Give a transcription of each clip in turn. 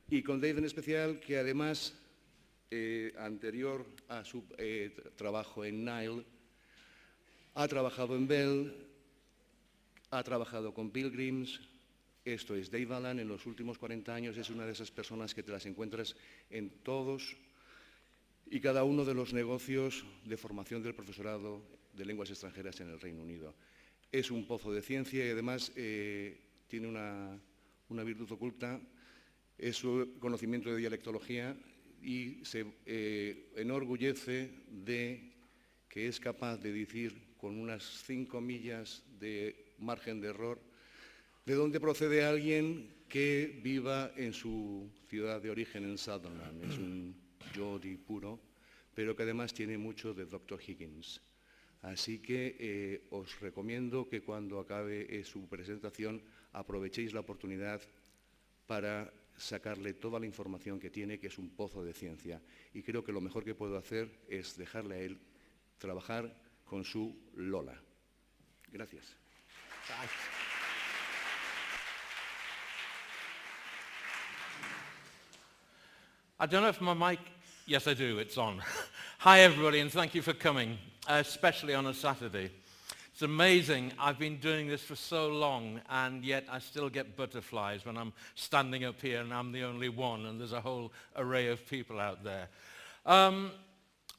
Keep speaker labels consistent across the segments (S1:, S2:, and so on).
S1: Y con Dave en especial, que además, anterior a su trabajo en Nile, ha trabajado en Bell, ha trabajado con Pilgrims. Esto es, Dave Allan en los últimos 40 años es una de esas personas que te las encuentras en todos y cada uno de los negocios de formación del profesorado de lenguas extranjeras en el Reino Unido. Es un pozo de ciencia y además tiene una virtud oculta, es su conocimiento de dialectología y se enorgullece de que es capaz de decir con unas 5 millas de margen de error de dónde procede alguien que viva en su ciudad de origen en Sutherland. Es un Geordie puro, pero que además tiene mucho de Dr. Higgins. Así que os recomiendo que cuando acabe su presentación aprovechéis la oportunidad para sacarle toda la información que tiene, que es un pozo de ciencia. Y creo que lo mejor que puedo hacer es dejarle a él trabajar con su Lola. Gracias.
S2: I don't know if my mic... Yes, I do. It's on. Hi, everybody, and thank you for coming, especially on a Saturday. It's amazing. I've been doing this for so long, and yet I still get butterflies when I'm standing up here and I'm the only one, and there's a whole array of people out there.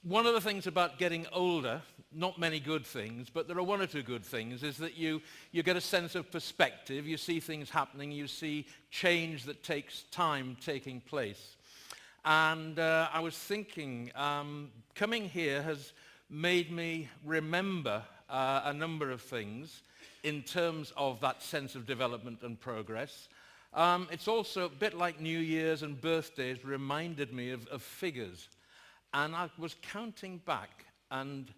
S2: One of the things about getting older, not many good things, but there are one or two good things, is that you get a sense of perspective, you see things happening, you see change that takes time taking place. And I was thinking, coming here has made me remember a number of things in terms of that sense of development and progress. It's also a bit like New Year's and birthdays reminded me of figures. And I was counting back, and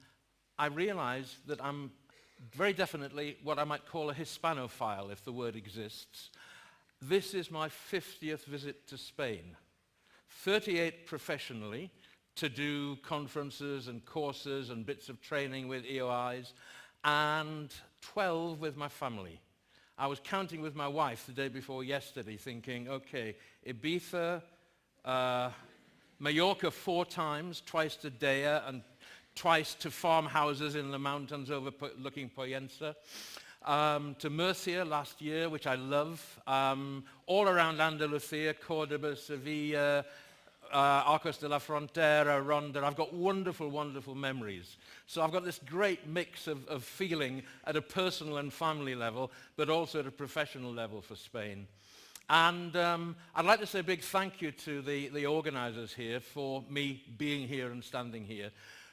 S2: I realized that I'm very definitely what I might call a Hispanophile, if the word exists. This is my 50th visit to Spain. 38 professionally to do conferences and courses and bits of training with EOIs, and 12 with my family. I was counting with my wife the day before yesterday thinking, okay, Ibiza, Mallorca 4 times, twice to Dea and twice to farmhouses in the mountains overlooking Poyensa, to Murcia last year, which I love, all around Andalusia, Cordoba, Sevilla, Arcos de la Frontera, Ronda. I've got wonderful, wonderful memories. So I've got this great mix of feeling at a personal and family level, but also at a professional level for Spain. And I'd like to say a big thank you to the organizers here for me being here and standing here,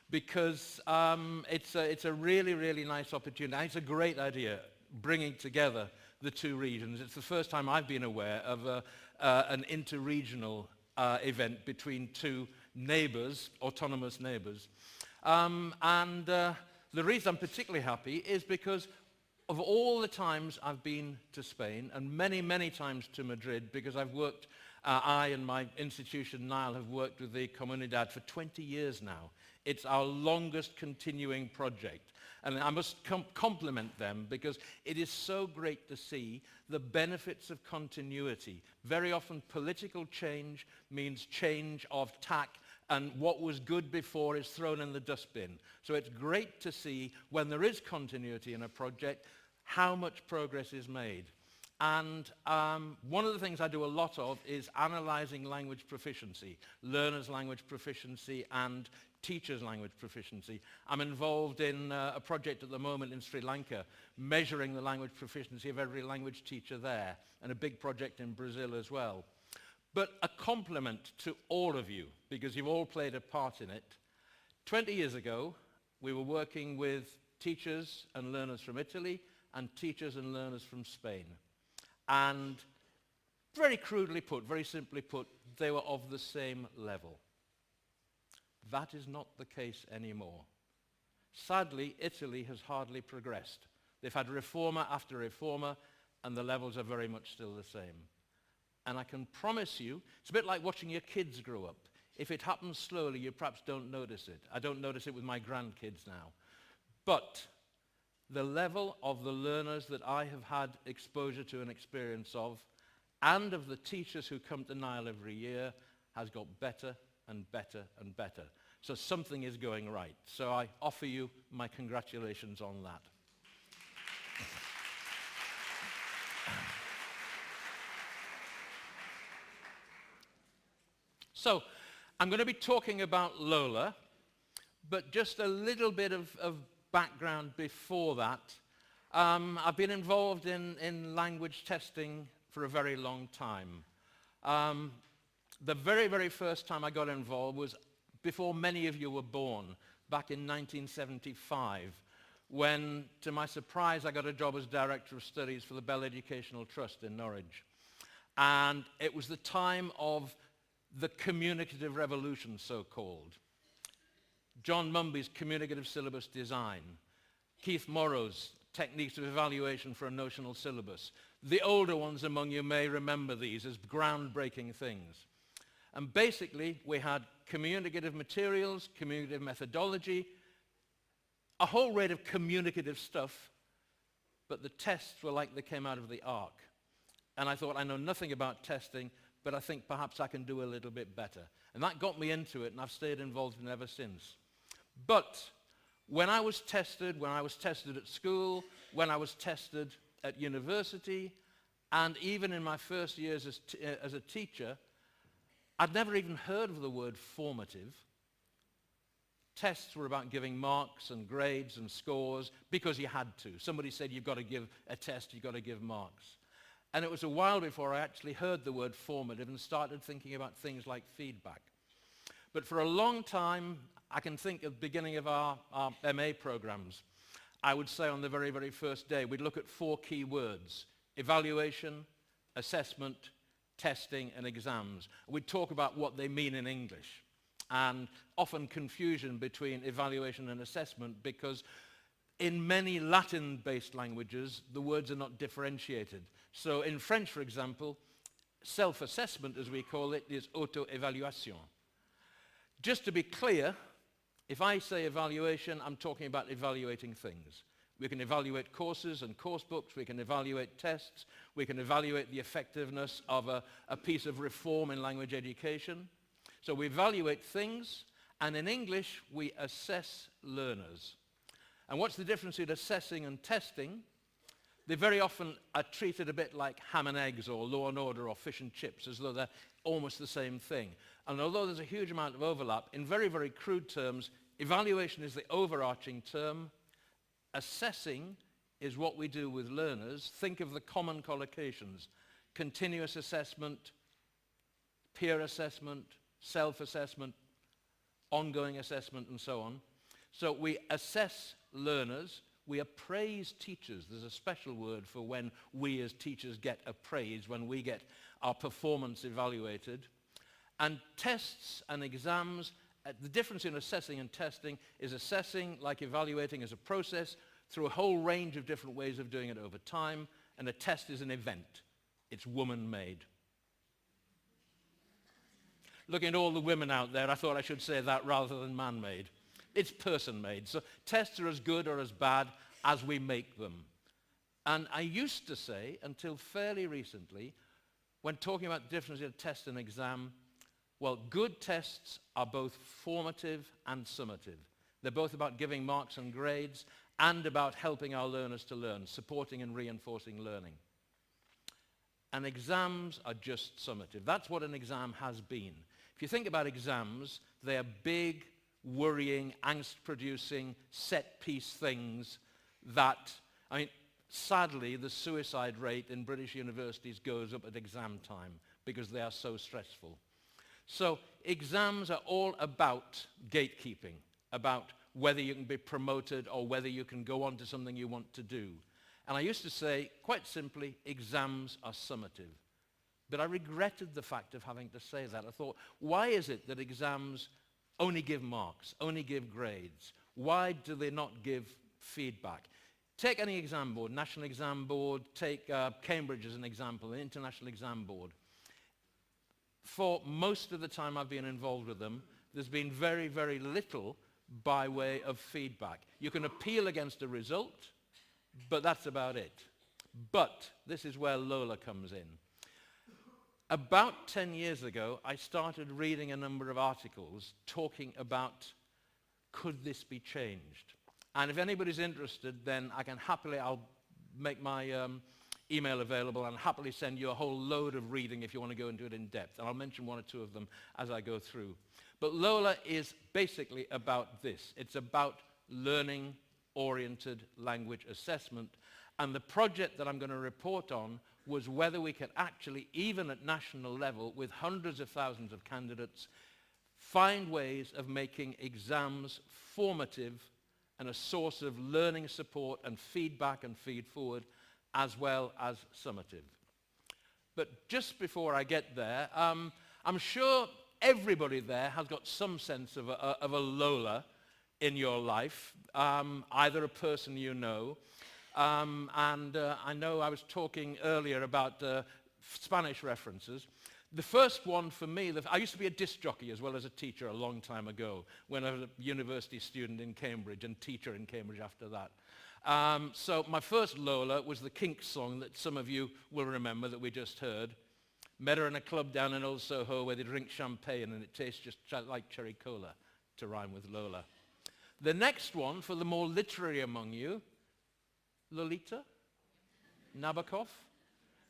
S2: because it's a really, really nice opportunity. It's a great idea, bringing together the two regions. It's the first time I've been aware of an interregional event between two neighbors, autonomous neighbors. The reason I'm particularly happy is because of all the times I've been to Spain, and many, many times to Madrid, because I've worked, I and my institution, Nile, have worked with the Comunidad for 20 years now. It's our longest continuing project. And I must compliment them, because it is so great to see the benefits of continuity. Very often political change means change of tack, and what was good before is thrown in the dustbin. So it's great to see, when there is continuity in a project, how much progress is made. And one of the things I do a lot of is analyzing language proficiency, learners' language proficiency and teachers' language proficiency. I'm involved in a project at the moment in Sri Lanka, measuring the language proficiency of every language teacher there, and a big project in Brazil as well. But a compliment to all of you, because you've all played a part in it. 20 years ago, we were working with teachers and learners from Italy and teachers and learners from Spain. And very crudely put, very simply put, they were of the same level. That is not the case anymore. Sadly, Italy has hardly progressed. They've had reformer after reformer, and the levels are very much still the same. And I can promise you, it's a bit like watching your kids grow up. If it happens slowly, you perhaps don't notice it. I don't notice it with my grandkids now. But the level of the learners that I have had exposure to and experience of and of the teachers who come to Nile every year has got better and better and better. So something is going right. So I offer you my congratulations on that. So I'm going to be talking about Lola, but just a little bit of background before that. I've been involved in language testing for a very long time. The very, very first time I got involved was before many of you were born, back in 1975, when, to my surprise, I got a job as Director of Studies for the Bell Educational Trust in Norwich. And it was the time of the communicative revolution, so-called. John Mumby's communicative syllabus design, Keith Morrow's techniques of evaluation for a notional syllabus. The older ones among you may remember these as groundbreaking things. And basically, we had communicative materials, communicative methodology, a whole array of communicative stuff, but the tests were like they came out of the ark. And I thought, I know nothing about testing, but I think perhaps I can do a little bit better. And that got me into it, and I've stayed involved in it ever since. But when I was tested at school, when I was tested at university, and even in my first years as a teacher, I'd never even heard of the word formative. Tests were about giving marks and grades and scores because you had to. Somebody said you've got to give a test, you've got to give marks. And it was a while before I actually heard the word formative and started thinking about things like feedback. But for a long time, I can think of the beginning of our MA programs. I would say on the very, very first day, we'd look at 4 key words: evaluation, assessment, testing, and exams. We'd talk about what they mean in English, and often confusion between evaluation and assessment, because in many Latin-based languages, the words are not differentiated. So in French, for example, self-assessment, as we call it, is auto-évaluation. Just to be clear, if I say evaluation, I'm talking about evaluating things. We can evaluate courses and course books, we can evaluate tests, we can evaluate the effectiveness of a piece of reform in language education. So we evaluate things, and in English, we assess learners. And what's the difference between assessing and testing? They very often are treated a bit like ham and eggs or Law and Order or fish and chips, as though they're almost the same thing. And although there's a huge amount of overlap, in very, very crude terms, evaluation is the overarching term. Assessing is what we do with learners. Think of the common collocations: continuous assessment, peer assessment, self-assessment, ongoing assessment, and so on. So we assess learners, we appraise teachers. There's a special word for when we as teachers get appraised, when we get our performance evaluated. And tests and exams, the difference in assessing and testing is assessing, like evaluating, as a process through a whole range of different ways of doing it over time, and a test is an event. It's woman-made. Looking at all the women out there, I thought I should say that rather than man-made. It's person-made. So tests are as good or as bad as we make them. And I used to say, until fairly recently, when talking about the difference between a test and exam, well, good tests are both formative and summative. They're both about giving marks and grades and about helping our learners to learn, supporting and reinforcing learning. And exams are just summative. That's what an exam has been. If you think about exams, they are big, worrying, angst-producing, set-piece things that, I mean, sadly, the suicide rate in British universities goes up at exam time because they are so stressful. So exams are all about gatekeeping, about whether you can be promoted or whether you can go on to something you want to do. And I used to say, quite simply, exams are summative. But I regretted the fact of having to say that. I thought, why is it that exams only give marks, only give grades? Why do they not give feedback? Take any exam board, National Exam Board, take Cambridge as an example, an International Exam Board. For most of the time I've been involved with them, there's been very, very little by way of feedback. You can appeal against a result, but that's about it. But this is where Lola comes in. About 10 years ago, I started reading a number of articles talking about could this be changed? And if anybody's interested, then I'll make my email available and happily send you a whole load of reading if you want to go into it in depth. And I'll mention one or two of them as I go through. But Lola is basically about this. It's about learning-oriented language assessment. And the project that I'm going to report on was whether we could actually, even at national level, with hundreds of thousands of candidates, find ways of making exams formative and a source of learning support and feedback and feed-forward, as well as summative. But just before I get there, I'm sure everybody there has got some sense of a Lola in your life, either a person you know, I know I was talking earlier about Spanish references. The first one for me, I used to be a disc jockey as well as a teacher a long time ago when I was a university student in Cambridge and teacher in Cambridge after that. So my first Lola was the Kinks song that some of you will remember that we just heard. Met her in a club down in Old Soho where they drink champagne and it tastes just like cherry cola, to rhyme with Lola. The next one, for the more literary among you, Lolita Nabokov.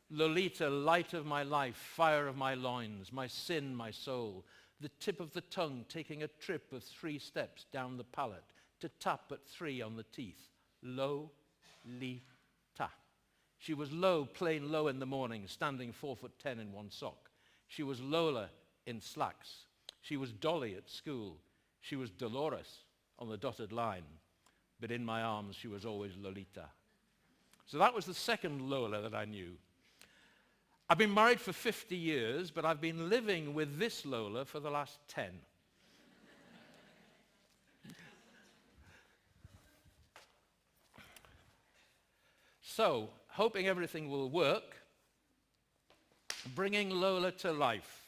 S2: Lolita, light of my life, fire of my loins, my sin, my soul, the tip of the tongue taking a trip of 3 steps down the palate to tap at 3 on the teeth. Lolita. She was low, plain low in the morning, standing 4'10" in one sock. She was Lola in slacks. She was Dolly at school. She was Dolores on the dotted line. But in my arms, she was always Lolita. So that was the second Lola that I knew. I've been married for 50 years, but I've been living with this Lola for the last 10. So, hoping everything will work, bringing Lola to life.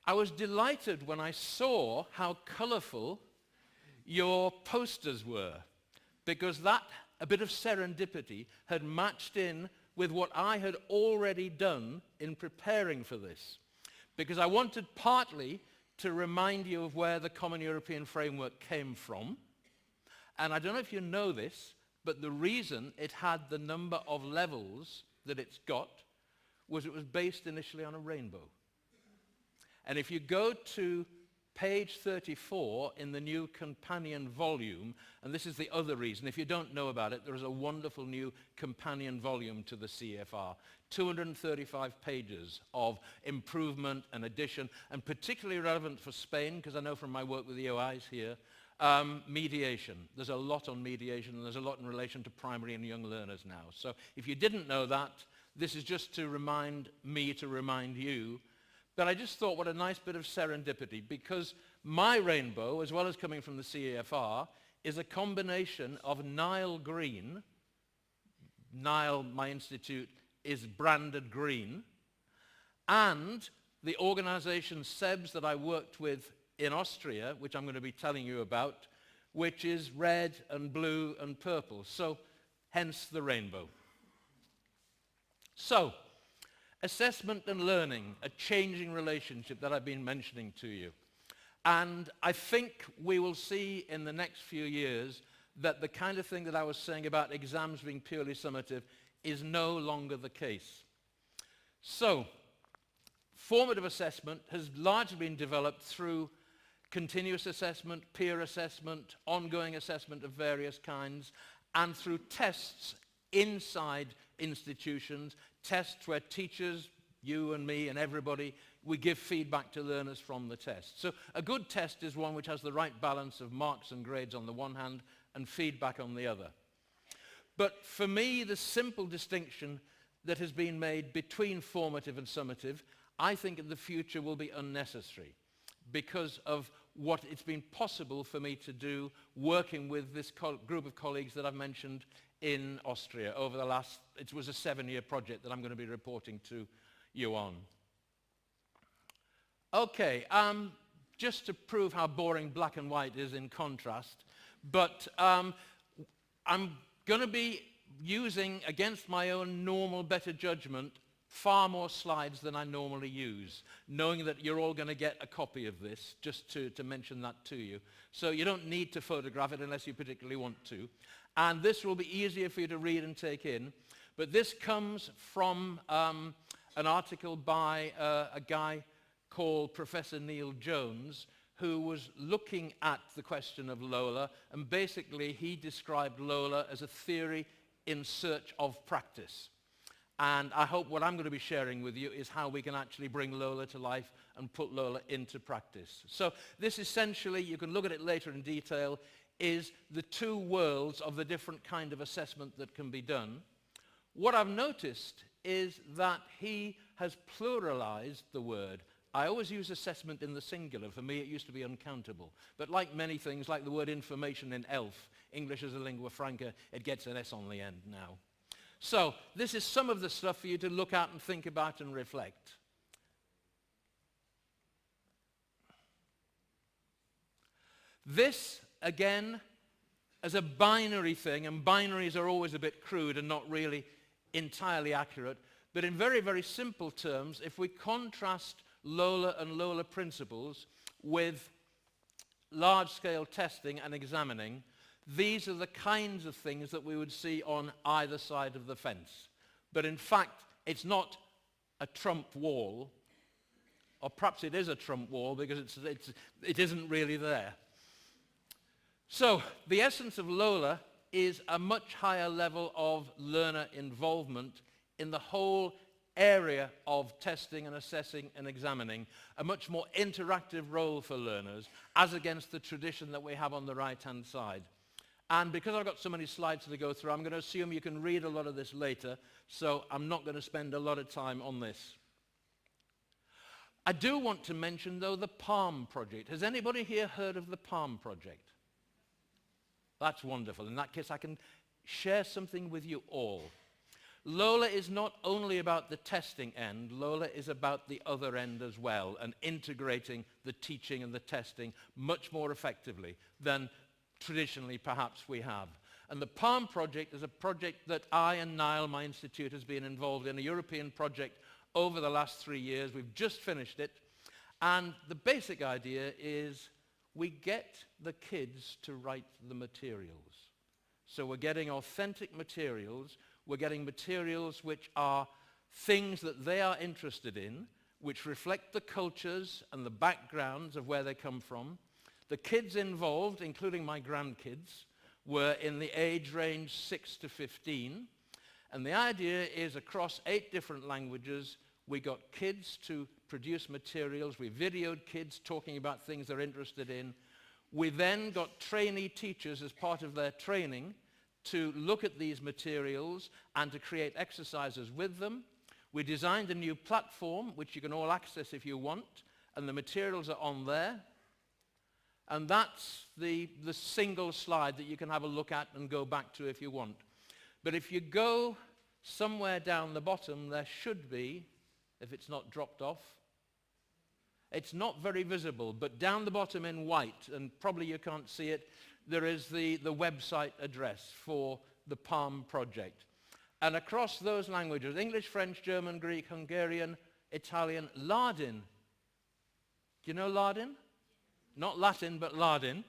S2: I was delighted when I saw how colorful your posters were, because that, a bit of serendipity, had matched in with what I had already done in preparing for this. Because I wanted partly to remind you of where the Common European Framework came from. And I don't know if you know this, but the reason it had the number of levels that it's got was it was based initially on a rainbow. And if you go to page 34 in the new companion volume, and this is the other reason, if you don't know about it, there is a wonderful new companion volume to the CFR, 235 pages of improvement and addition, and particularly relevant for Spain, because I know from my work with the OIs here, mediation. There's a lot on mediation, and there's a lot in relation to primary and young learners now. So if you didn't know that, this is just to remind me to remind you. But I just thought what a nice bit of serendipity, because my rainbow, as well as coming from the CEFR, is a combination of Nile green. Nile, my institute, is branded green. And the organization SEBS that I worked with in Austria, which I'm going to be telling you about, which is red and blue and purple. So, hence the rainbow. So, assessment and learning, a changing relationship that I've been mentioning to you. And I think we will see in the next few years that the kind of thing that I was saying about exams being purely summative is no longer the case. So, formative assessment has largely been developed through continuous assessment, peer assessment, ongoing assessment of various kinds, and through tests inside institutions, tests where teachers, you and me and everybody, we give feedback to learners from the test. So a good test is one which has the right balance of marks and grades on the one hand and feedback on the other. But for me, the simple distinction that has been made between formative and summative, I think in the future will be unnecessary because of what it's been possible for me to do working with this group of colleagues that I've mentioned in Austria over the last, it was a 7-year project that I'm going to be reporting to you on. Okay, just to prove how boring black and white is in contrast, but I'm going to be using, against my own normal better judgment, far more slides than I normally use, knowing that you're all going to get a copy of this, just to mention that to you. So you don't need to photograph it unless you particularly want to. And this will be easier for you to read and take in. But this comes from an article by a guy called Professor Neil Jones, who was looking at the question of Lola, and basically he described Lola as a theory in search of practice. And I hope what I'm going to be sharing with you is how we can actually bring Lola to life and put Lola into practice. So this essentially, you can look at it later in detail, is the two worlds of the different kind of assessment that can be done. What I've noticed is that he has pluralized the word. I always use assessment in the singular. For me, it used to be uncountable. But like many things, like the word information in ELF, English as a lingua franca, it gets an S on the end now. So this is some of the stuff for you to look at and think about and reflect. This, again, as a binary thing, and binaries are always a bit crude and not really entirely accurate, but in very, very simple terms, if we contrast Lola and Lola principles with large-scale testing and examining, these are the kinds of things that we would see on either side of the fence. But in fact, it's not a Trump wall, or perhaps it is a Trump wall because it isn't really there. So the essence of Lola is a much higher level of learner involvement in the whole area of testing and assessing and examining, a much more interactive role for learners as against the tradition that we have on the right-hand side. And because I've got so many slides to go through, I'm going to assume you can read a lot of this later, so I'm not going to spend a lot of time on this. I do want to mention, though, the PALM project. Has anybody here heard of the PALM project? That's wonderful. In that case, I can share something with you all. Lola is not only about the testing end, Lola is about the other end as well, and integrating the teaching and the testing much more effectively than traditionally perhaps we have. And the PALM project is a project that I and Niall, my institute, has been involved in, a European project over the last 3 years. We've just finished it. And the basic idea is we get the kids to write the materials. So we're getting authentic materials. We're getting materials which are things that they are interested in, which reflect the cultures and the backgrounds of where they come from. The kids involved, including my grandkids, were in the age range 6 to 15. And the idea is across 8 different languages, we got kids to produce materials. We videoed kids talking about things they're interested in. We then got trainee teachers as part of their training to look at these materials and to create exercises with them. We designed a new platform, which you can all access if you want, and the materials are on there. And that's the single slide that you can have a look at and go back to if you want. But if you go somewhere down the bottom, there should be, if it's not dropped off, it's not very visible, but down the bottom in white, and probably you can't see it, there is the website address for the PALM project. And across those languages, English, French, German, Greek, Hungarian, Italian, Ladin. Do you know Ladin? Not Latin, but Ladin.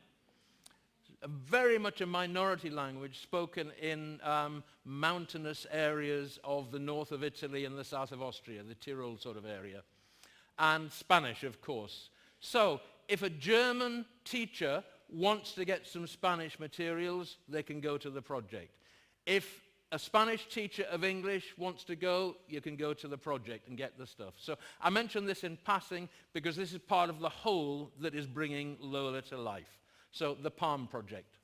S2: Very much a minority language spoken in mountainous areas of the north of Italy and the south of Austria, the Tyrol sort of area. And Spanish, of course. So if a German teacher wants to get some Spanish materials, they can go to the project. If a Spanish teacher of English wants to go, you can go to the project and get the stuff. So I mention this in passing because this is part of the whole that is bringing Lola to life. So the PALM project.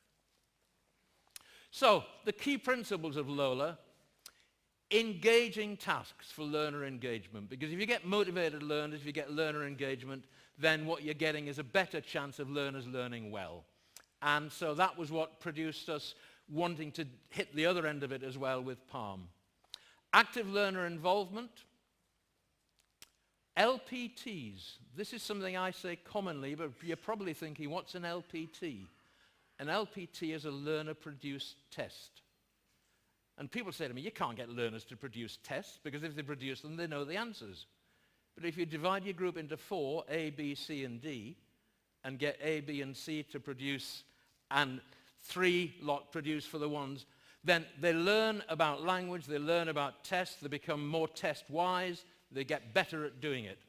S2: So the key principles of Lola: engaging tasks for learner engagement. Because if you get motivated learners, if you get learner engagement, then what you're getting is a better chance of learners learning well. And so that was what produced us wanting to hit the other end of it as well with PALM. Active learner involvement. LPTs. This is something I say commonly, but you're probably thinking, what's an LPT? An LPT is a learner-produced test. And people say to me, you can't get learners to produce tests, because if they produce them, they know the answers. But if you divide your group into 4, A, B, C, and D, and get A, B, and C to produce, and 3 lot produce for the ones, then they learn about language, they learn about tests, they become more test-wise, they get better at doing it.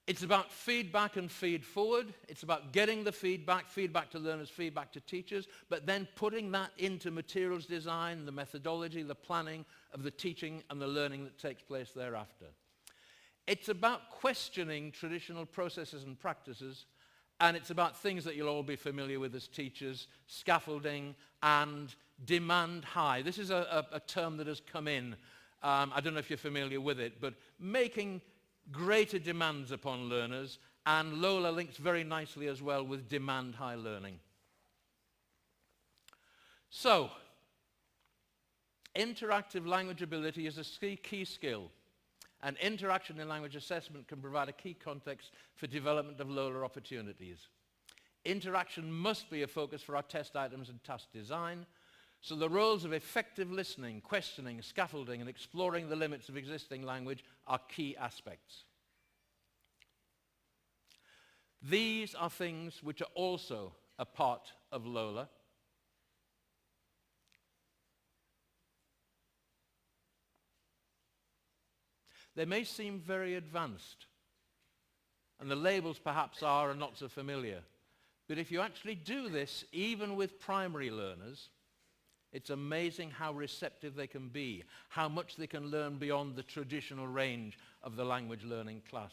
S2: It's about feedback and feed forward. It's about getting the feedback to learners, feedback to teachers, but then putting that into materials design, the methodology, the planning of the teaching and the learning that takes place thereafter. It's about questioning traditional processes and practices, and it's about things that you'll all be familiar with as teachers, scaffolding and demand high. This is a term that has come in. I don't know if you're familiar with it, but making greater demands upon learners, and Lola links very nicely as well with demand high learning. So, interactive language ability is a key skill, and interaction in language assessment can provide a key context for development of Lola opportunities. Interaction must be a focus for our test items and task design, so the roles of effective listening, questioning, scaffolding, and exploring the limits of existing language are key aspects. These are things which are also a part of Lola. They may seem very advanced, and the labels perhaps are not so familiar. But if you actually do this, even with primary learners, it's amazing how receptive they can be, how much they can learn beyond the traditional range of the language learning class.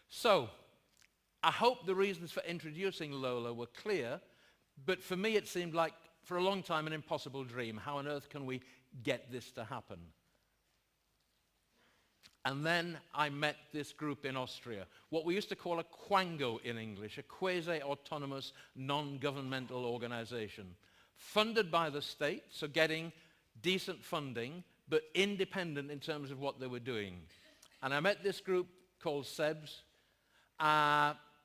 S2: So, I hope the reasons for introducing Lola were clear, but for me it seemed like, for a long time, an impossible dream. How on earth can we get this to happen? And then I met this group in Austria, what we used to call a quango in English, a quasi-autonomous, non-governmental organization, funded by the state, so getting decent funding, but independent in terms of what they were doing. And I met this group called SEBS,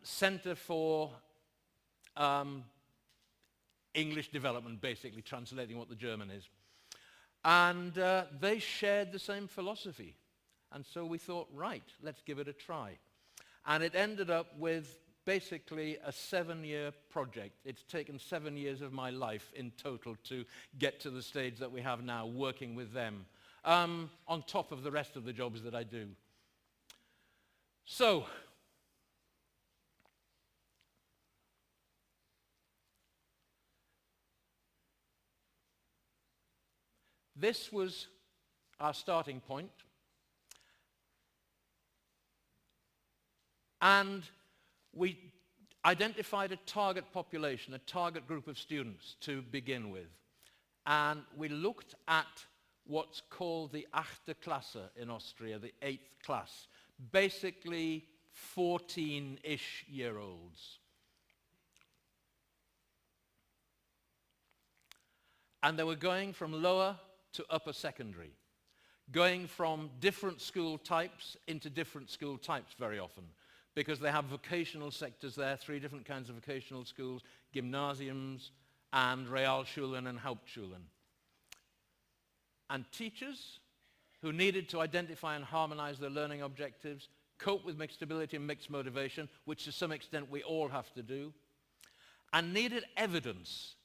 S2: Center for English Development, basically, translating what the German is. And they shared the same philosophy. And so we thought, right, let's give it a try. And it ended up with basically a 7-year project. It's taken 7 years of my life in total to get to the stage that we have now, working with them, on top of the rest of the jobs that I do. So, this was our starting point. And we identified a target population, a target group of students to begin with. And we looked at what's called the 8. Klasse in Austria, the 8th class, basically 14-ish year olds. And they were going from lower to upper secondary, going from different school types into different school types very often, because they have vocational sectors there, 3 different kinds of vocational schools, gymnasiums and Realschulen and Hauptschulen. And teachers who needed to identify and harmonize their learning objectives, cope with mixed ability and mixed motivation, which to some extent we all have to do, and needed evidence.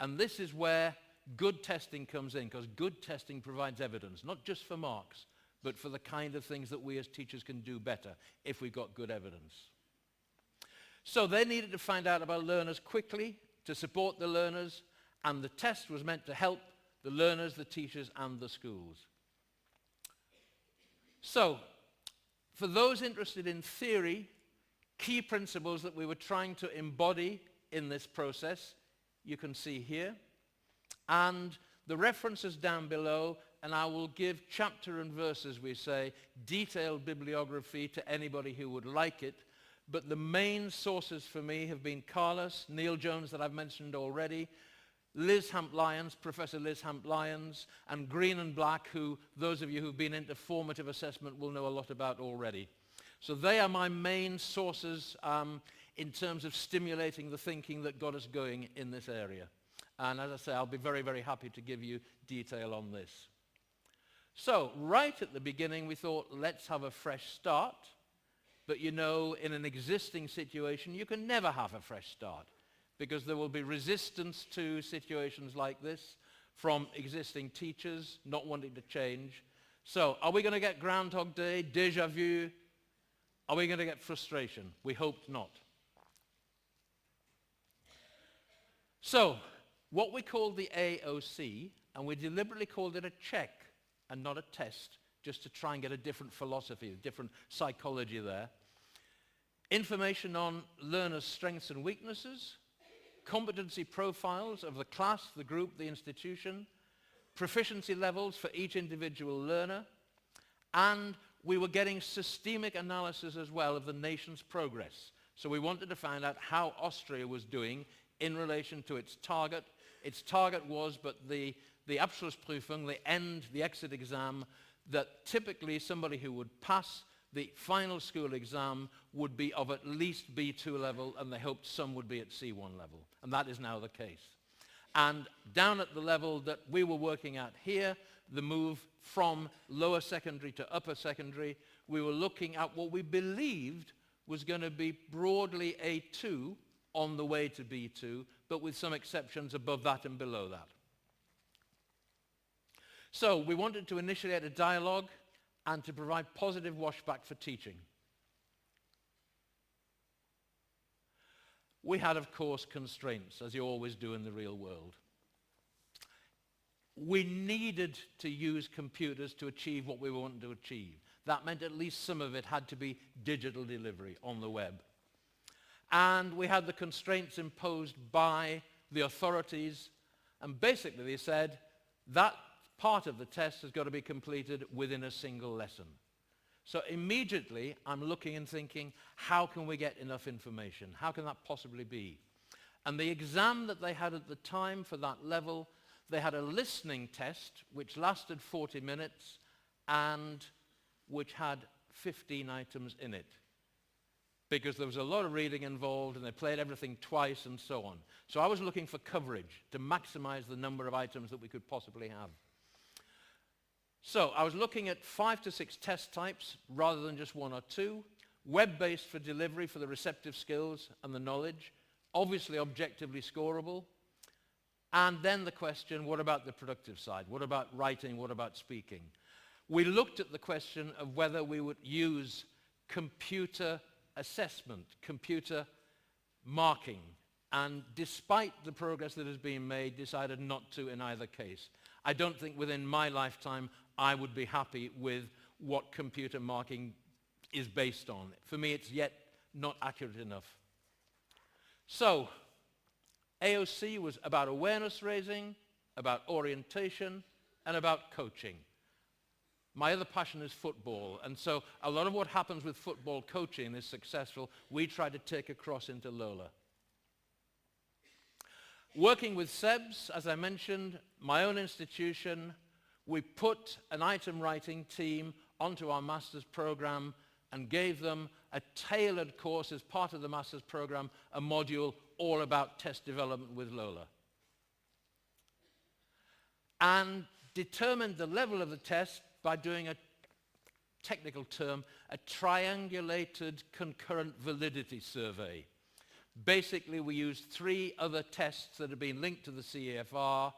S2: And this is where good testing comes in, because good testing provides evidence, not just for marks, but for the kind of things that we as teachers can do better if we've got good evidence. So they needed to find out about learners quickly, to support the learners, and the test was meant to help the learners, the teachers, and the schools. So, for those interested in theory, key principles that we were trying to embody in this process, you can see here. And the references down below, and I will give chapter and verse, as we say, detailed bibliography to anybody who would like it. But the main sources for me have been Carlos, Neil Jones that I've mentioned already, Liz Hamp-Lyons, Professor Liz Hamp-Lyons, and Green and Black, who those of you who've been into formative assessment will know a lot about already. So they are my main sources in terms of stimulating the thinking that got us going in this area. And as I say, I'll be very, very happy to give you detail on this. So, right at the beginning, we thought, let's have a fresh start. But you know, in an existing situation, you can never have a fresh start because there will be resistance to situations like this from existing teachers not wanting to change. So, are we going to get Groundhog Day, déjà vu? Are we going to get frustration? We hoped not. So, what we called the AOC, and we deliberately called it a check and not a test, just to try and get a different philosophy, a different psychology there. Information on learners' strengths and weaknesses, competency profiles of the class, the group, the institution, proficiency levels for each individual learner, and we were getting systemic analysis as well of the nation's progress. So we wanted to find out how Austria was doing in relation to its target. Its target was, but the Abschlussprüfung, the exit exam, that typically somebody who would pass the final school exam would be of at least B2 level, and they hoped some would be at C1 level. And that is now the case. And down at the level that we were working at here, the move from lower secondary to upper secondary, we were looking at what we believed was going to be broadly A2 on the way to B2, but with some exceptions above that and below that. So we wanted to initiate a dialogue and to provide positive washback for teaching. We had, of course, constraints, as you always do in the real world. We needed to use computers to achieve what we wanted to achieve. That meant at least some of it had to be digital delivery on the web. And we had the constraints imposed by the authorities, and basically they said that part of the test has got to be completed within a single lesson. So immediately I'm looking and thinking, how can we get enough information? How can that possibly be? And the exam that they had at the time for that level, they had a listening test which lasted 40 minutes and which had 15 items in it, because there was a lot of reading involved and they played everything twice and so on. So I was looking for coverage to maximize the number of items that we could possibly have. So I was looking at 5 to 6 test types rather than just 1 or 2, web-based for delivery for the receptive skills and the knowledge, obviously objectively scorable, and then the question, what about the productive side? What about writing? What about speaking? We looked at the question of whether we would use computer assessment, computer marking, and despite the progress that has been made, decided not to in either case. I don't think within my lifetime I would be happy with what computer marking is based on. For me, it's yet not accurate enough. So, AOC was about awareness raising, about orientation, and about coaching. My other passion is football, and so a lot of what happens with football coaching is successful. We try to take across into Lola. Working with SEBS, as I mentioned, my own institution, we put an item writing team onto our master's program and gave them a tailored course as part of the master's program, a module all about test development with Lola. And determined the level of the test by doing a technical term, a triangulated concurrent validity survey. Basically, we used 3 other tests that had been linked to the CEFR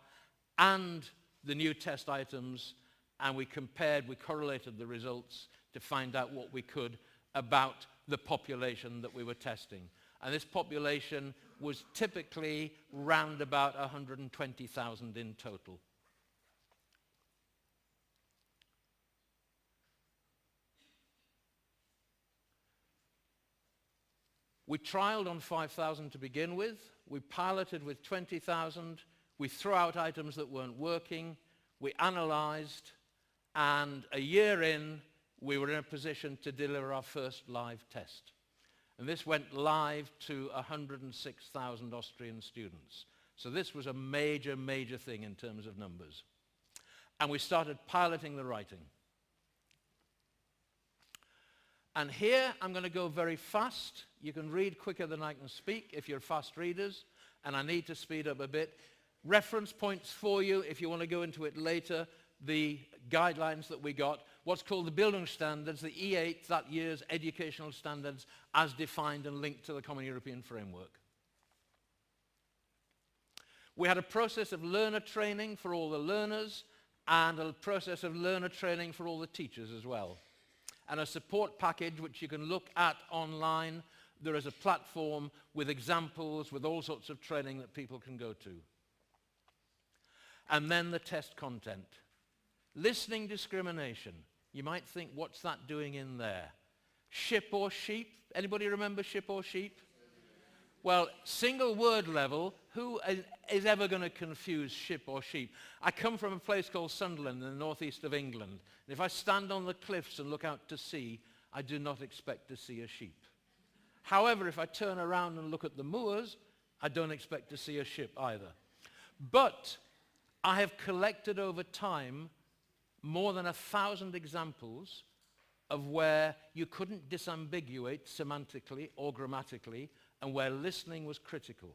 S2: and the new test items, and we correlated the results to find out what we could about the population that we were testing. And this population was typically round about 120,000 in total. We trialed on 5,000 to begin with. We piloted with 20,000. We threw out items that weren't working. We analyzed. And a year in, we were in a position to deliver our first live test. And this went live to 106,000 Austrian students. So this was a major, major thing in terms of numbers. And we started piloting the writing. And here I'm going to go very fast. You can read quicker than I can speak if you're fast readers, and I need to speed up a bit. Reference points for you if you want to go into it later, the guidelines that we got, what's called the building standards, the E8, that year's educational standards as defined and linked to the Common European Framework. We had a process of learner training for all the learners and a process of learner training for all the teachers as well. And a support package which you can look at online. There is a platform with examples, with all sorts of training that people can go to. And then the test content. Listening discrimination. You might think, what's that doing in there? Ship or sheep? Anybody remember ship or sheep? Well, single word level, who is ever going to confuse ship or sheep? I come from a place called Sunderland in the northeast of England. And if I stand on the cliffs and look out to sea, I do not expect to see a sheep. However, if I turn around and look at the moors, I don't expect to see a ship either. But I have collected over time more than 1,000 examples of where you couldn't disambiguate semantically or grammatically and where listening was critical.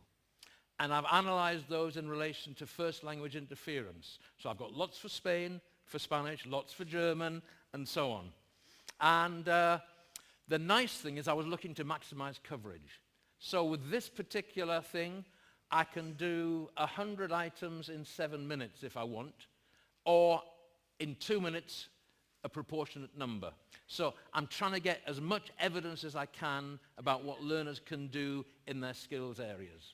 S2: And I've analyzed those in relation to first language interference. So I've got lots for Spain, for Spanish, lots for German, and so on. And the nice thing is I was looking to maximize coverage. So with this particular thing, I can do 100 items in 7 minutes if I want, or in 2 minutes, a proportionate number. So I'm trying to get as much evidence as I can about what learners can do in their skills areas.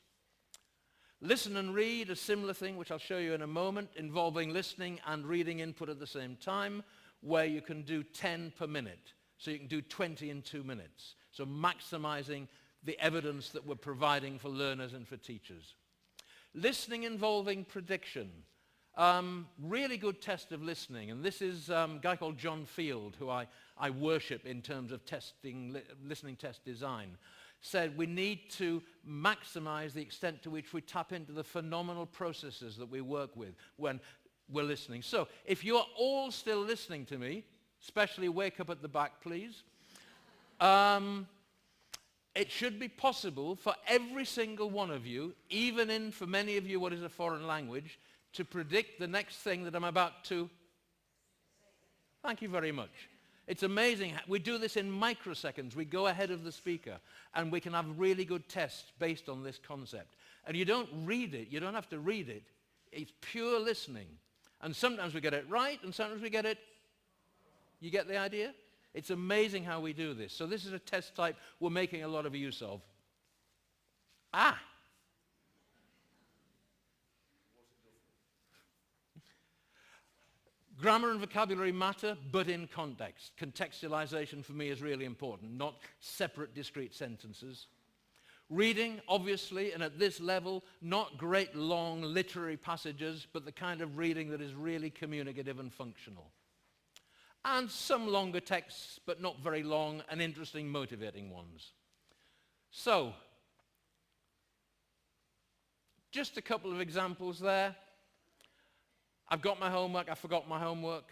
S2: Listen and read, a similar thing, which I'll show you in a moment, involving listening and reading input at the same time, where you can do 10 per minute. So you can do 20 in 2 minutes. So maximizing the evidence that we're providing for learners and for teachers. Listening involving prediction. Really good test of listening, and this is a guy called John Field, who I worship in terms of testing, listening test design, said we need to maximize the extent to which we tap into the phenomenal processes that we work with when we're listening. So if you're all still listening to me, especially wake up at the back, please, it should be possible for every single one of you, even in, for many of you, what is a foreign language, to predict the next thing that I'm about to... Thank you very much. It's amazing. We do this in microseconds. We go ahead of the speaker, and we can have really good tests based on this concept. And you don't read it. You don't have to read it. It's pure listening. And sometimes we get it right, and sometimes we get it... You get the idea? It's amazing how we do this. So this is a test type we're making a lot of use of. Grammar and vocabulary matter, but in context. Contextualization for me is really important, not separate discrete sentences. Reading, obviously, and at this level, not great long literary passages, but the kind of reading that is really communicative and functional. And some longer texts, but not very long, and interesting, motivating ones. So, just a couple of examples there. I've got my homework, I forgot my homework.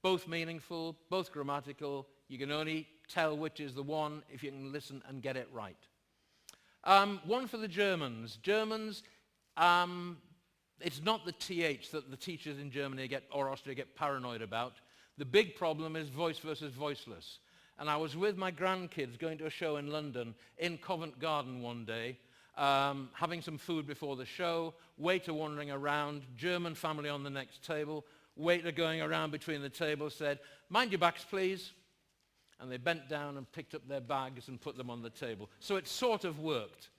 S2: Both meaningful, both grammatical. You can only tell which is the one if you can listen and get it right. One for the Germans. Germans, it's not the TH that the teachers in Germany or Austria get paranoid about. The big problem is voice versus voiceless. And I was with my grandkids going to a show in London in Covent Garden one day, having some food before the show, waiter wandering around, German family on the next table, waiter going around between the tables said, "Mind your backs, please." And they bent down and picked up their bags and put them on the table. So it sort of worked.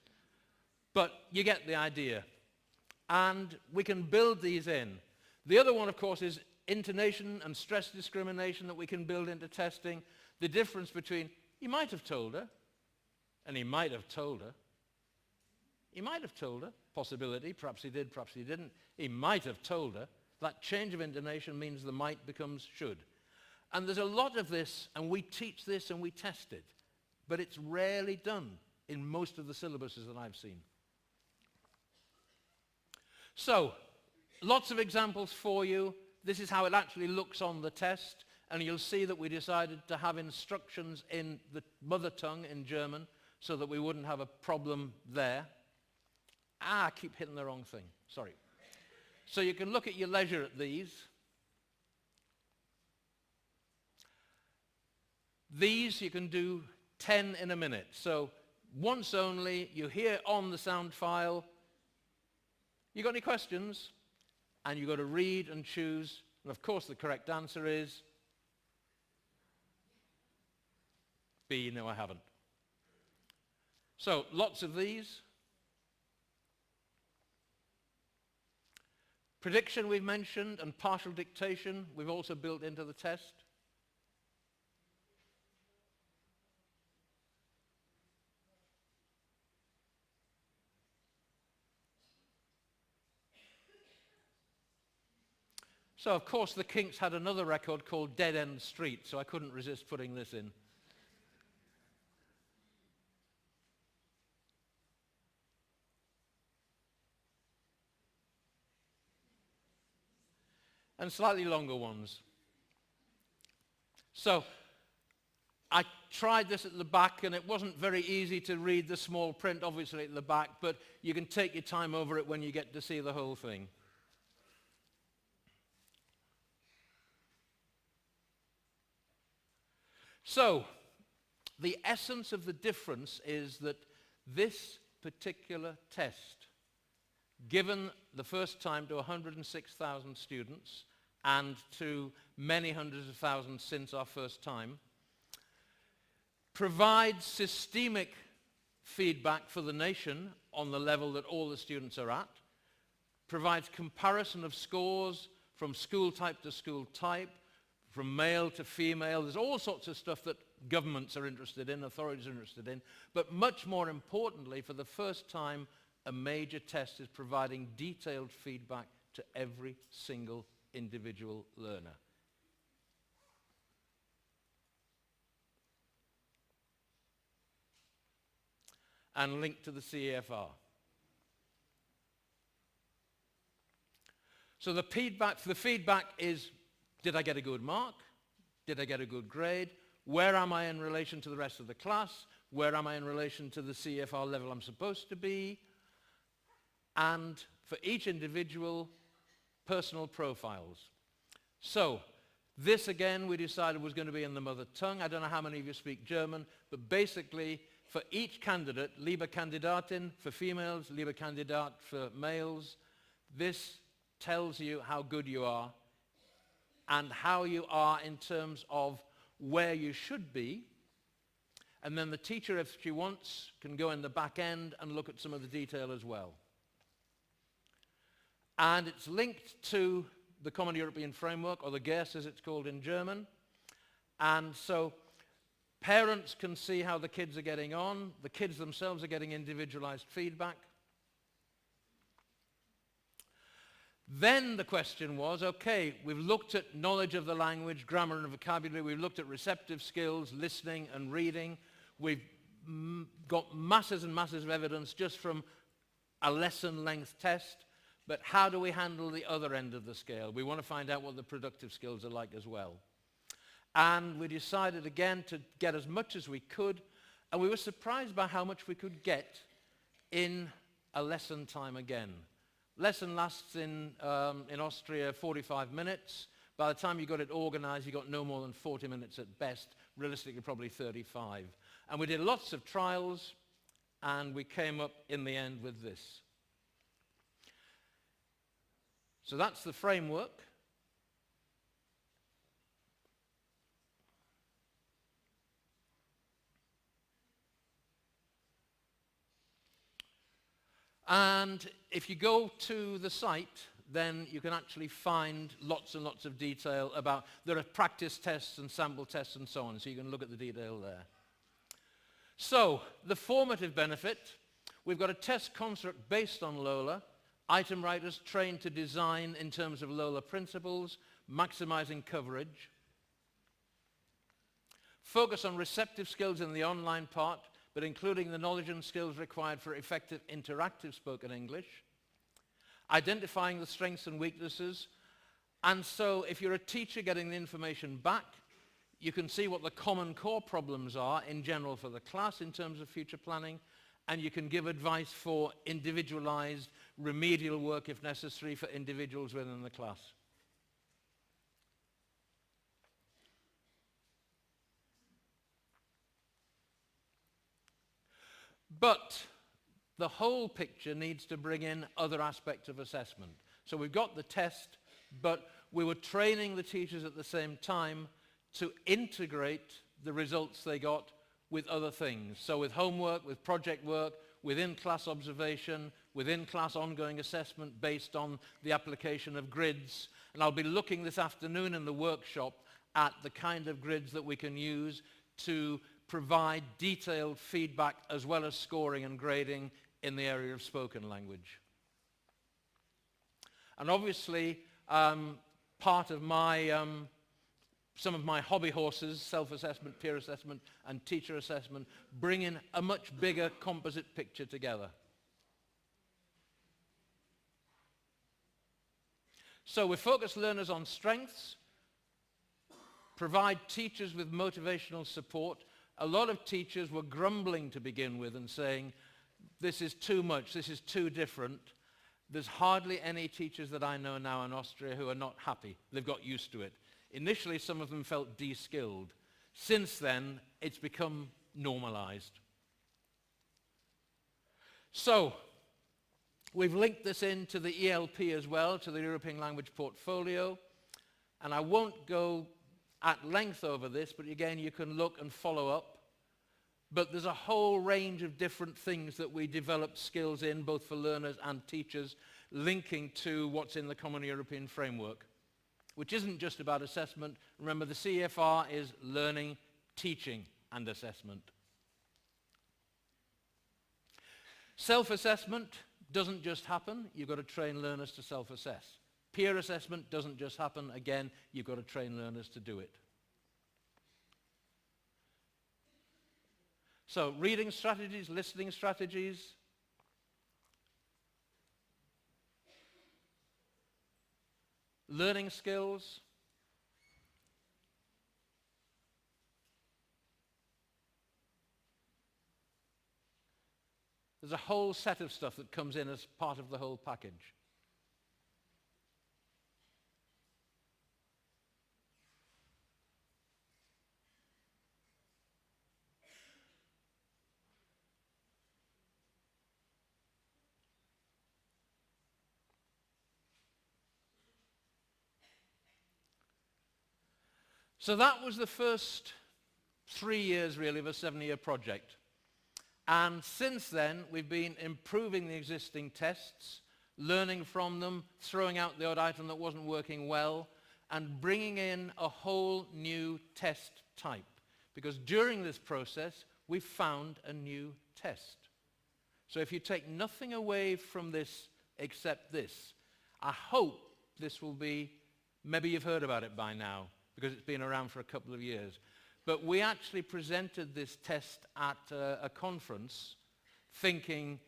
S2: But you get the idea. And we can build these in. The other one, of course, is intonation and stress discrimination that we can build into testing. The difference between, "He might have told her," and "he might have told her." He might have told her. Possibility. Perhaps he did, perhaps he didn't. He might have told her. That change of intonation means the might becomes should. And there's a lot of this, and we teach this and we test it. But it's rarely done in most of the syllabuses that I've seen. So, lots of examples for you. This is how it actually looks on the test. And you'll see that we decided to have instructions in the mother tongue in German so that we wouldn't have a problem there. I keep hitting the wrong thing. Sorry. So you can look at your leisure at these. These you can do 10 in a minute. So once only, you hear on the sound file. You got any questions? And you got to read and choose. And of course the correct answer is B, no I haven't. So lots of these. Prediction we've mentioned and partial dictation we've also built into the test. So of course the Kinks had another record called Dead End Street, so I couldn't resist putting this in. And slightly longer ones. So I tried this at the back, and it wasn't very easy to read the small print, obviously, at the back, but you can take your time over it when you get to see the whole thing. So the essence of the difference is that this particular test, given the first time to 106,000 students and to many hundreds of thousands since our first time, provides systemic feedback for the nation on the level that all the students are at, provides comparison of scores from school type to school type, from male to female. There's all sorts of stuff that governments are interested in, authorities are interested in, but much more importantly, for the first time, a major test is providing detailed feedback to every single individual learner. And linked to the CEFR. So the feedback is, did I get a good mark? Did I get a good grade? Where am I in relation to the rest of the class? Where am I in relation to the CEFR level I'm supposed to be? And for each individual, personal profiles. So this again we decided was going to be in the mother tongue. I don't know how many of you speak German, but basically for each candidate, liebe Kandidatin for females, liebe Kandidat for males, this tells you how good you are and how you are in terms of where you should be. And then the teacher, if she wants, can go in the back end and look at some of the detail as well. And it's linked to the Common European Framework, or the GERS as it's called in German. And so parents can see how the kids are getting on. The kids themselves are getting individualized feedback. Then the question was, okay, we've looked at knowledge of the language, grammar and vocabulary. We've looked at receptive skills, listening and reading. We've got masses and masses of evidence just from a lesson length test. But how do we handle the other end of the scale? We want to find out what the productive skills are like as well. And we decided again to get as much as we could. And we were surprised by how much we could get in a lesson time again. Lesson lasts in Austria 45 minutes. By the time you got it organized, you got no more than 40 minutes at best, realistically probably 35. And we did lots of trials, and we came up in the end with this. So that's the framework. And if you go to the site, then you can actually find lots and lots of detail about, there are practice tests and sample tests and so on, so you can look at the detail there. So, the formative benefit, we've got a test construct based on Lola, item writers trained to design in terms of Lola principles, maximizing coverage. Focus on receptive skills in the online part, but including the knowledge and skills required for effective interactive spoken English. Identifying the strengths and weaknesses And so if you're a teacher getting the information back, you can see what the common core problems are in general for the class in terms of future planning, and you can give advice for individualized remedial work if necessary for individuals within the class. But the whole picture needs to bring in other aspects of assessment. So we've got the test, but we were training the teachers at the same time to integrate the results they got with other things. So with homework, with project work, within class observation, within class ongoing assessment based on the application of grids. And I'll be looking this afternoon in the workshop at the kind of grids that we can use to provide detailed feedback as well as scoring and grading in the area of spoken language. And obviously, part of my, some of my hobby horses, self-assessment, peer assessment, and teacher assessment, bring in a much bigger composite picture together. So we focus learners on strengths, provide teachers with motivational support. A lot of teachers were grumbling to begin with and saying, this is too much, this is too different. There's hardly any teachers that I know now in Austria who are not happy. They've got used to it. Initially, some of them felt de-skilled. Since then, it's become normalized. So, we've linked this into the ELP as well, to the European Language Portfolio. And I won't go at length over this, but again, you can look and follow up. But there's a whole range of different things that we develop skills in, both for learners and teachers, linking to what's in the Common European Framework, which isn't just about assessment. Remember, the CEFR is learning, teaching, and assessment. Self-assessment doesn't just happen. You've got to train learners to self-assess. Peer assessment doesn't just happen. Again, you've got to train learners to do it. So, reading strategies, listening strategies. Learning skills. There's a whole set of stuff that comes in as part of the whole package. So that was the first 3 years, really, of a 7-year project. And since then, we've been improving the existing tests, learning from them, throwing out the odd item that wasn't working well, and bringing in a whole new test type. Because during this process, we found a new test. So if you take nothing away from this except this, I hope this will be, maybe you've heard about it by now, because it's been around for a couple of years. But we actually presented this test at a conference, thinking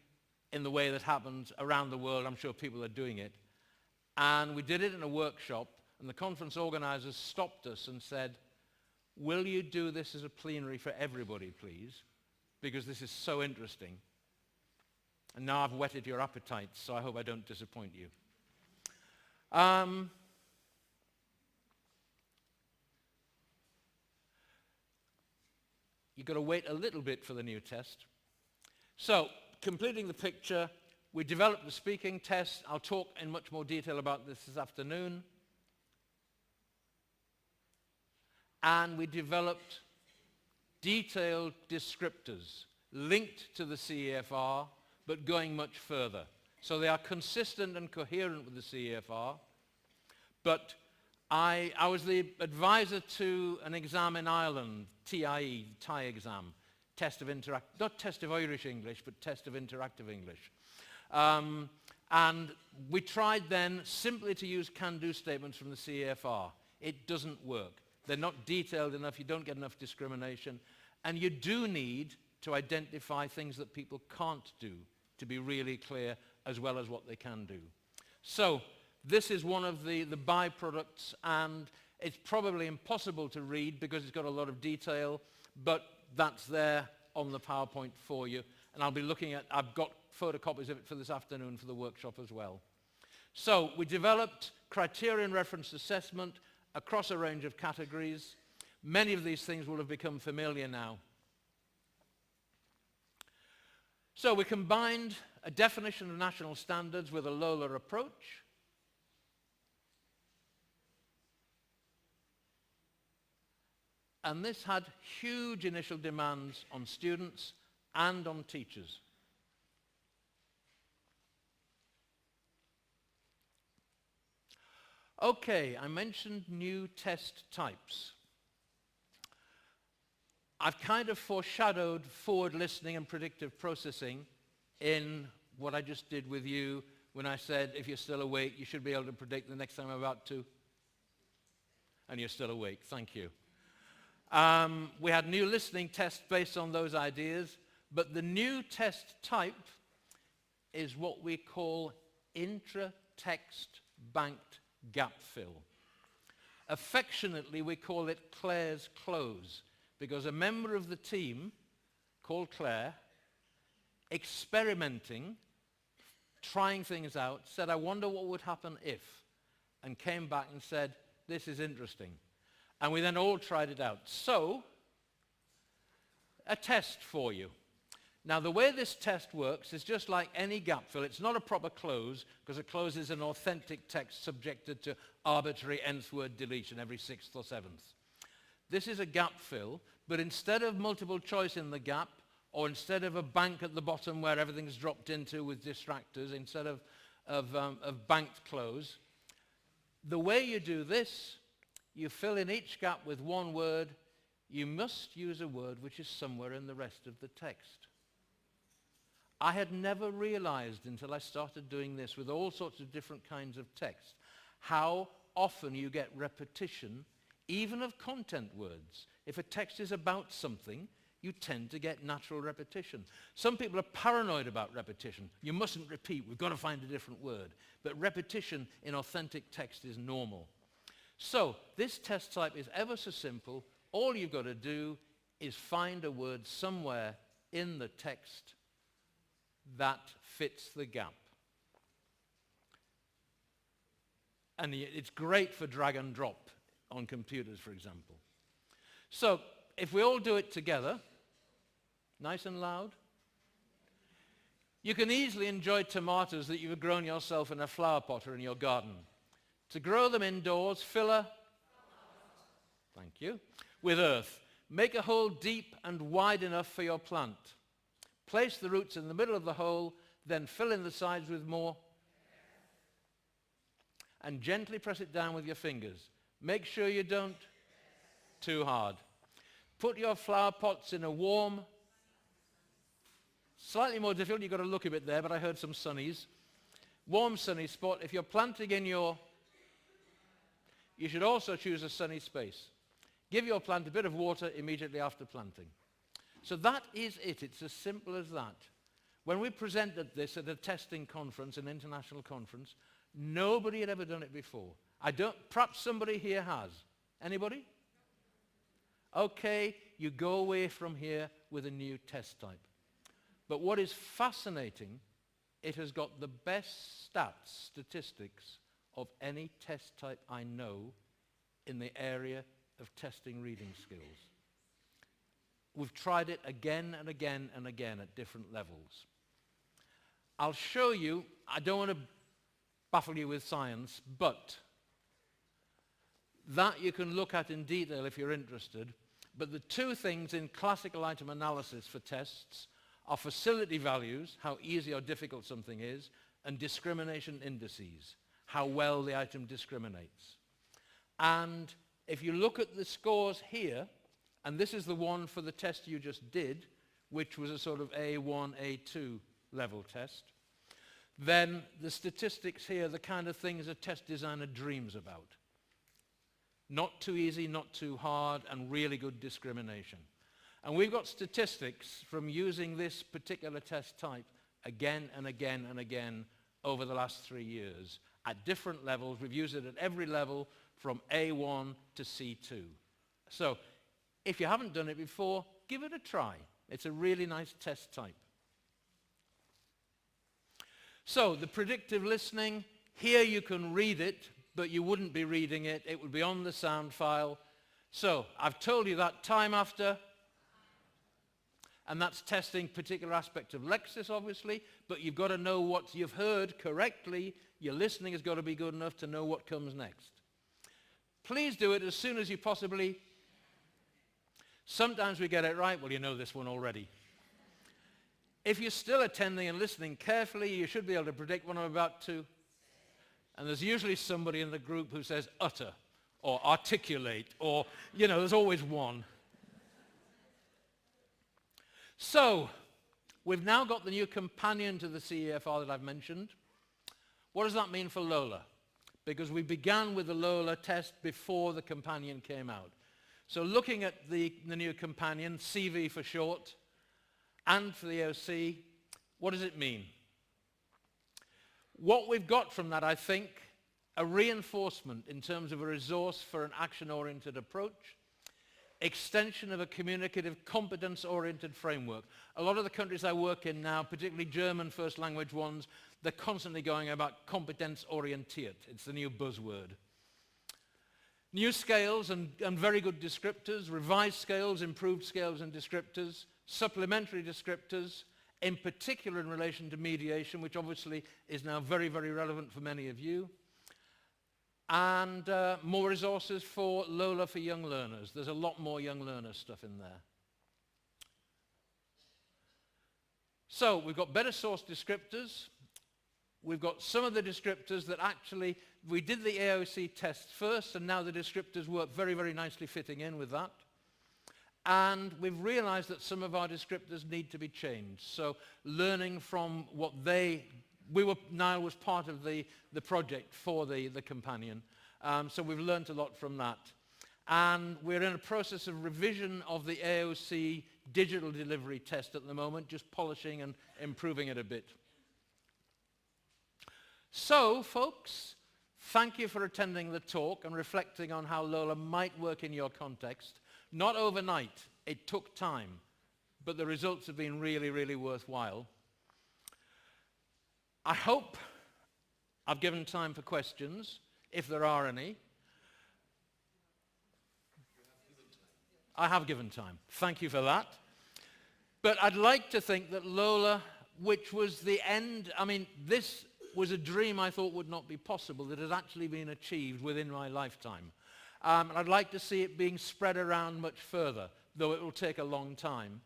S2: in the way that happens around the world. I'm sure people are doing it. And we did it in a workshop, and the conference organizers stopped us and said, will you do this as a plenary for everybody, please? Because this is so interesting. And now I've whetted your appetites, so I hope I don't disappoint you. You've got to wait a little bit for the new test. So, completing the picture, we developed the speaking test. I'll talk in much more detail about this afternoon. And we developed detailed descriptors linked to the CEFR, but going much further. So they are consistent and coherent with the CEFR, but I was the advisor to an exam in Ireland, TIE, Thai exam, not test of Irish English, but test of interactive English. And we tried then simply to use can-do statements from the CEFR. It doesn't work. They're not detailed enough, you don't get enough discrimination, and you do need to identify things that people can't do to be really clear, as well as what they can do. So, This is one of the byproducts, and it's probably impossible to read because it's got a lot of detail, but that's there on the PowerPoint for you. And I'll be looking at, I've got photocopies of it for this afternoon for the workshop as well. So we developed criterion reference assessment across a range of categories. Many of these things will have become familiar now. So we combined a definition of national standards with a LOLA approach. And this had huge initial demands on students and on teachers. Okay, I mentioned new test types. I've kind of foreshadowed forward listening and predictive processing in what I just did with you when I said if you're still awake, you should be able to predict the next time I'm about to. And you're still awake, thank you. We had new listening tests based on those ideas, but the new test type is what we call intra-text banked gap fill. Affectionately, we call it Claire's close, because a member of the team called Claire, experimenting, trying things out, said, I wonder what would happen if, and came back and said, this is interesting. And we then all tried it out. So, a test for you. Now, the way this test works is just like any gap fill. It's not a proper close, because a close is an authentic text subjected to arbitrary nth word deletion every 6th or 7th. This is a gap fill, but instead of multiple choice in the gap, or instead of a bank at the bottom where everything's dropped into with distractors, instead of banked close, the way you do this, you fill in each gap with one word. You must use a word which is somewhere in the rest of the text. I had never realized until I started doing this with all sorts of different kinds of text, how often you get repetition, even of content words. If a text is about something, you tend to get natural repetition. Some people are paranoid about repetition. You mustn't repeat. We've got to find a different word. But repetition in authentic text is normal. So this test type is ever so simple. All you've got to do is find a word somewhere in the text that fits the gap. And it's great for drag and drop on computers, for example. So if we all do it together, nice and loud, you can easily enjoy tomatoes that you've grown yourself in a flower pot or in your garden. To grow them indoors, fill a, thank you, with earth. Make a hole deep and wide enough for your plant. Place the roots in the middle of the hole, then fill in the sides with more. And gently press it down with your fingers. Make sure you don't too hard. Put your flower pots in a warm, slightly more difficult, you've got to look a bit there, but I heard some sunnies. Warm sunny spot. If you're planting in your, you should also choose a sunny space. Give your plant a bit of water immediately after planting. So that is it. It's as simple as that. When we presented this at a testing conference, an international conference, nobody had ever done it before. Perhaps somebody here has. Anybody? Okay, you go away from here with a new test type. But what is fascinating, it has got the best statistics of any test type I know in the area of testing reading skills. We've tried it again and again and again at different levels. I'll show you, I don't want to baffle you with science, but that you can look at in detail if you're interested. But the two things in classical item analysis for tests are facility values, how easy or difficult something is, and discrimination indices, how well the item discriminates. And if you look at the scores here, and this is the one for the test you just did, which was a sort of A1, A2 level test, then the statistics here, the kind of things a test designer dreams about. Not too easy, not too hard, and really good discrimination. And we've got statistics from using this particular test type again and again and again over the last 3 years. at different levels. We've used it at every level from A1 to C2. So if you haven't done it before, give it a try. It's a really nice test type. So the predictive listening, here you can read it, but you wouldn't be reading it. It would be on the sound file. So I've told you that time after, and that's testing particular aspect of Lexis, obviously, but you've got to know what you've heard correctly. Your listening has got to be good enough to know what comes next. Please do it as soon as you possibly. Sometimes we get it right. Well, you know this one already. If you're still attending and listening carefully, you should be able to predict what I'm about to. And there's usually somebody in the group who says utter or articulate or, there's always one. So, we've now got the new companion to the CEFR that I've mentioned. What does that mean for Lola? Because we began with the Lola test before the companion came out. So looking at the new companion, CV for short, and for the AOC, what does it mean? What we've got from that, I think, a reinforcement in terms of a resource for an action-oriented approach, extension of a communicative, competence-oriented framework. A lot of the countries I work in now, particularly German first language ones, they're constantly going about competence-orientiert. It's the new buzzword. New scales and very good descriptors, revised scales, improved scales and descriptors, supplementary descriptors, in particular in relation to mediation, which obviously is now very, very relevant for many of you, and more resources for Lola for young learners. There's a lot more young learner stuff in there. So we've got better source descriptors. We've got some of the descriptors that actually, we did the AOC test first, and now the descriptors work very, very nicely fitting in with that. And we've realized that some of our descriptors need to be changed. So learning from what Niall was part of the project for the companion. So we've learned a lot from that. And we're in a process of revision of the AOC digital delivery test at the moment, just polishing and improving it a bit. So, folks, thank you for attending the talk and reflecting on how Lola might work in your context. Not overnight. It took time. But the results have been really, really worthwhile. I hope I've given time for questions, if there are any. I have given time. Thank you for that. But I'd like to think that Lola, which was the end, this was a dream I thought would not be possible, that has actually been achieved within my lifetime. And I'd like to see it being spread around much further, though it will take a long time.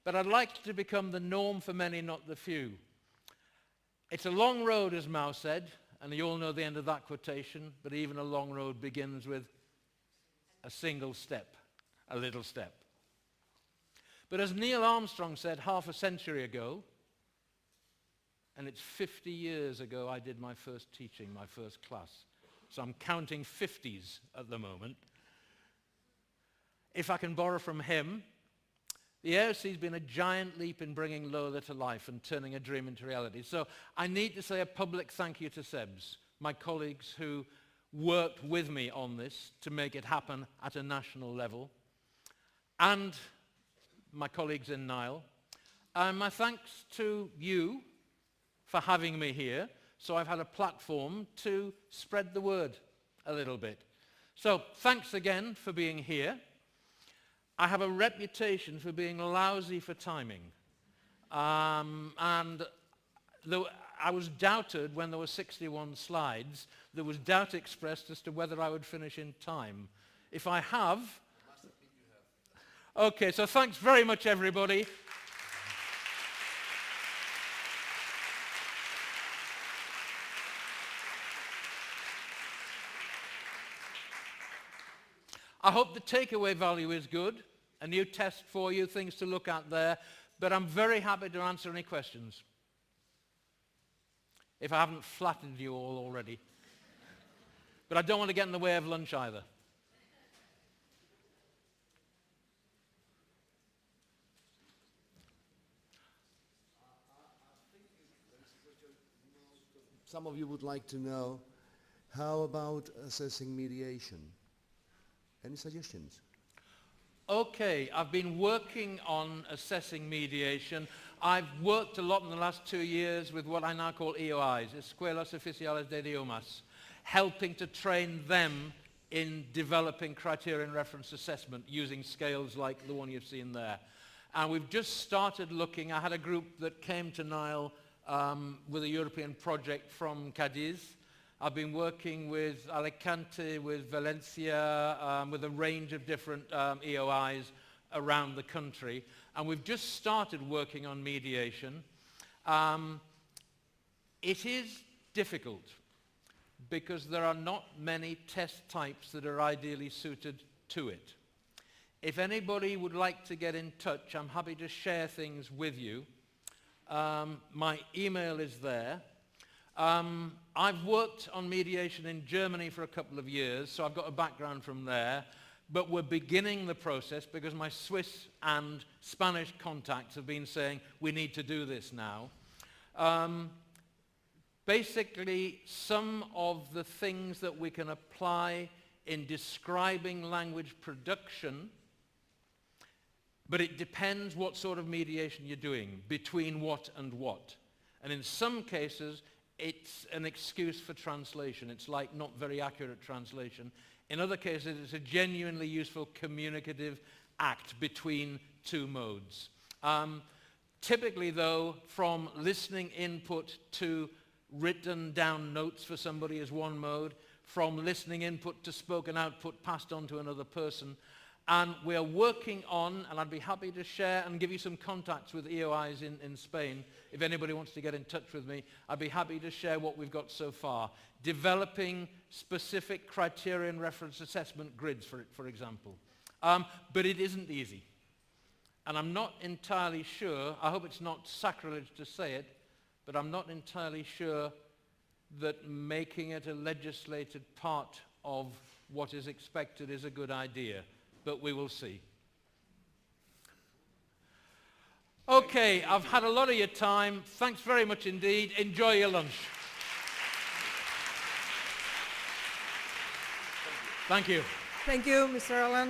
S2: But I'd like it to become the norm for many, not the few. It's a long road, as Mao said, and you all know the end of that quotation, but even a long road begins with a single step, a little step. But as Neil Armstrong said half a century ago, and it's 50 years ago I did my first teaching, my first class. So I'm counting 50s at the moment. If I can borrow from him, the AOC has been a giant leap in bringing Lola to life and turning a dream into reality. So I need to say a public thank you to SEBS, my colleagues who worked with me on this to make it happen at a national level, and my colleagues in Nile. And my thanks to you for having me here, so I've had a platform to spread the word a little bit. So thanks again for being here. I have a reputation for being lousy for timing. And though I was doubted when there were 61 slides, there was doubt expressed as to whether I would finish in time. If I have... Okay, so thanks very much, everybody. I hope the takeaway value is good, a new test for you, things to look at there, but I'm very happy to answer any questions, if I haven't flattened you all already. But I don't want to get in the way of lunch either.
S3: Some of you would like to know
S1: How about assessing mediation? Any suggestions?
S2: Okay, I've been working on assessing mediation. I've worked a lot in the last 2 years with what I now call EOIs, Escuelas Oficiales de Idiomas, helping to train them in developing criterion reference assessment using scales like the one you've seen there. And we've just started looking. I had a group that came to Nile with a European project from Cadiz. I've been working with Alicante, with Valencia, with a range of different EOIs around the country. And we've just started working on mediation. It is difficult because there are not many test types that are ideally suited to it. If anybody would like to get in touch, I'm happy to share things with you. My email is there. I've worked on mediation in Germany for a couple of years, so I've got a background from there. But we're beginning the process because my Swiss and Spanish contacts have been saying, we need to do this now. Basically, some of the things that we can apply in describing language production, but it depends what sort of mediation you're doing, between what and what. And in some cases, it's an excuse for translation. It's like not very accurate translation. In other cases, it's a genuinely useful communicative act between two modes. Typically, though, from listening input to written down notes for somebody is one mode, from listening input to spoken output passed on to another person. And we're working on, and I'd be happy to share and give you some contacts with EOIs in Spain. If anybody wants to get in touch with me, I'd be happy to share what we've got so far. Developing specific criterion reference assessment grids, for example. But it isn't easy. And I'm not entirely sure, I hope it's not sacrilege to say it, but I'm not entirely sure that making it a legislated part of what is expected is a good idea. But we will see. Okay, I've had a lot of your time. Thanks very much indeed. Enjoy your lunch. Thank you.
S3: Thank you, Mr. Allan.